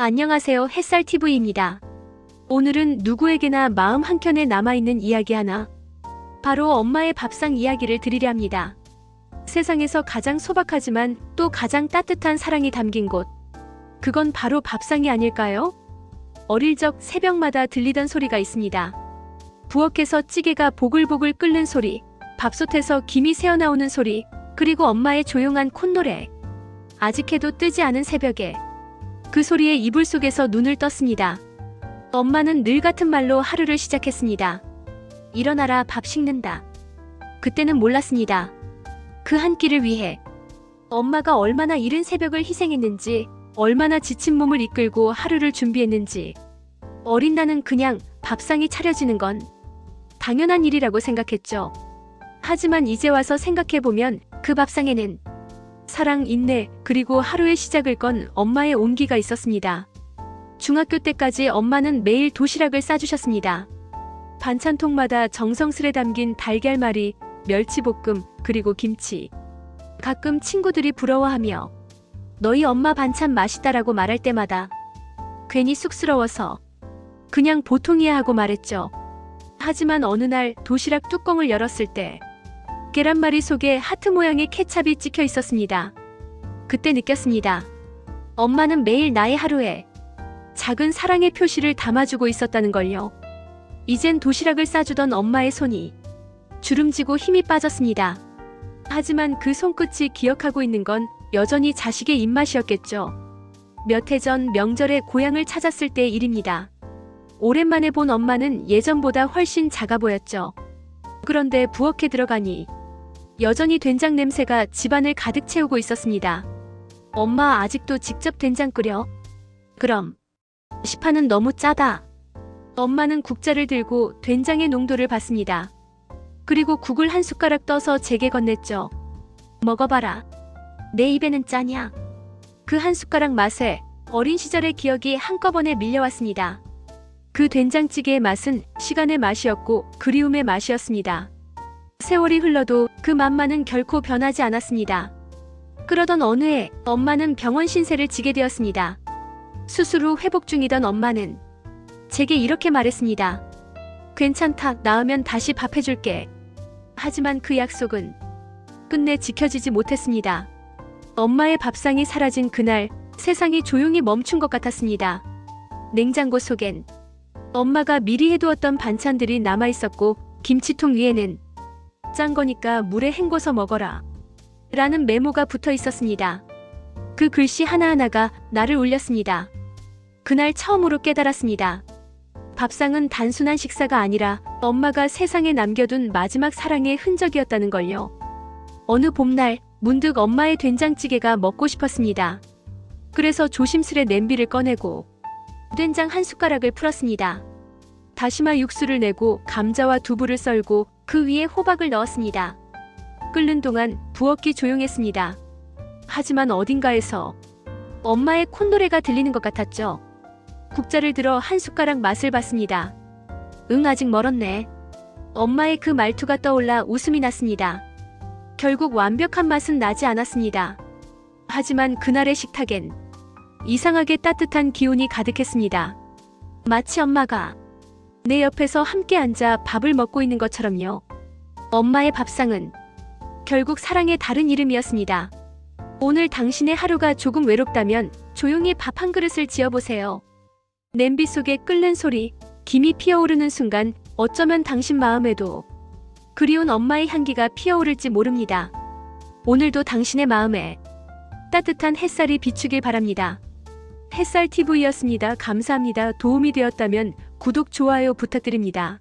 안녕하세요. 햇살TV입니다. 오늘은 누구에게나 마음 한켠에 남아있는 이야기 하나, 바로 엄마의 밥상 이야기를 드리려 합니다. 세상에서 가장 소박하지만 또 가장 따뜻한 사랑이 담긴 곳, 그건 바로 밥상이 아닐까요? 어릴 적 새벽마다 들리던 소리가 있습니다. 부엌에서 찌개가 보글보글 끓는 소리, 밥솥에서 김이 새어나오는 소리, 그리고 엄마의 조용한 콧노래. 아직 해도 뜨지 않은 새벽에 그 소리에 이불 속에서 눈을 떴습니다. 엄마는 늘 같은 말로 하루를 시작했습니다. 일어나라, 밥 식는다. 그때는 몰랐습니다. 그 한 끼를 위해 엄마가 얼마나 이른 새벽을 희생했는지, 얼마나 지친 몸을 이끌고 하루를 준비했는지. 어린 나는 그냥 밥상이 차려지는 건 당연한 일이라고 생각했죠. 하지만 이제 와서 생각해보면 그 밥상에는 사랑, 인내, 그리고 하루의 시작을 건 엄마의 온기가 있었습니다. 중학교 때까지 엄마는 매일 도시락을 싸주셨습니다. 반찬통마다 정성스레 담긴 달걀말이, 멸치볶음, 그리고 김치. 가끔 친구들이 부러워하며 너희 엄마 반찬 맛있다라고 말할 때마다 괜히 쑥스러워서 그냥 보통이야 하고 말했죠. 하지만 어느 날 도시락 뚜껑을 열었을 때 계란말이 속에 하트 모양의 케찹이 찍혀 있었습니다. 그때 느꼈습니다. 엄마는 매일 나의 하루에 작은 사랑의 표시를 담아주고 있었다는 걸요. 이젠 도시락을 싸주던 엄마의 손이 주름지고 힘이 빠졌습니다. 하지만 그 손끝이 기억하고 있는 건 여전히 자식의 입맛이었겠죠. 몇 해 전 명절에 고향을 찾았을 때의 일입니다. 오랜만에 본 엄마는 예전보다 훨씬 작아 보였죠. 그런데 부엌에 들어가니 여전히 된장 냄새가 집안을 가득 채우고 있었습니다. 엄마, 아직도 직접 된장 끓여? 그럼 시파는 너무 짜다. 엄마는 국자를 들고 된장의 농도를 봤습니다. 그리고 국을 한 숟가락 떠서 제게 건넸죠. 먹어봐라. 내 입에는 짜냐? 그 한 숟가락 맛에 어린 시절의 기억이 한꺼번에 밀려왔습니다. 그 된장찌개의 맛은 시간의 맛이었고 그리움의 맛이었습니다. 세월이 흘러도 그 맛만은 결코 변하지 않았습니다. 그러던 어느 해 엄마는 병원 신세를 지게 되었습니다. 수술 후 회복 중이던 엄마는 제게 이렇게 말했습니다. 괜찮다, 나으면 다시 밥 해줄게. 하지만 그 약속은 끝내 지켜지지 못했습니다. 엄마의 밥상이 사라진 그날, 세상이 조용히 멈춘 것 같았습니다. 냉장고 속엔 엄마가 미리 해두었던 반찬들이 남아있었고, 김치통 위에는 짠 거니까 물에 헹궈서 먹어라 라는 메모가 붙어 있었습니다. 그 글씨 하나하나가 나를 울렸습니다. 그날 처음으로 깨달았습니다. 밥상은 단순한 식사가 아니라 엄마가 세상에 남겨둔 마지막 사랑의 흔적이었다는 걸요. 어느 봄날 문득 엄마의 된장찌개가 먹고 싶었습니다. 그래서 조심스레 냄비를 꺼내고 된장 한 숟가락을 풀었습니다. 다시마 육수를 내고 감자와 두부를 썰고 그 위에 호박을 넣었습니다. 끓는 동안 부엌이 조용했습니다. 하지만 어딘가에서 엄마의 콧노래가 들리는 것 같았죠. 국자를 들어 한 숟가락 맛을 봤습니다. 응, 아직 멀었네. 엄마의 그 말투가 떠올라 웃음이 났습니다. 결국 완벽한 맛은 나지 않았습니다. 하지만 그날의 식탁엔 이상하게 따뜻한 기운이 가득했습니다. 마치 엄마가 내 옆에서 함께 앉아 밥을 먹고 있는 것처럼요. 엄마의 밥상은 결국 사랑의 다른 이름이었습니다. 오늘 당신의 하루가 조금 외롭다면 조용히 밥 한 그릇을 지어보세요. 냄비 속에 끓는 소리, 김이 피어오르는 순간 어쩌면 당신 마음에도 그리운 엄마의 향기가 피어오를지 모릅니다. 오늘도 당신의 마음에 따뜻한 햇살이 비추길 바랍니다. 햇살TV였습니다. 감사합니다. 도움이 되었다면 구독, 좋아요 부탁드립니다.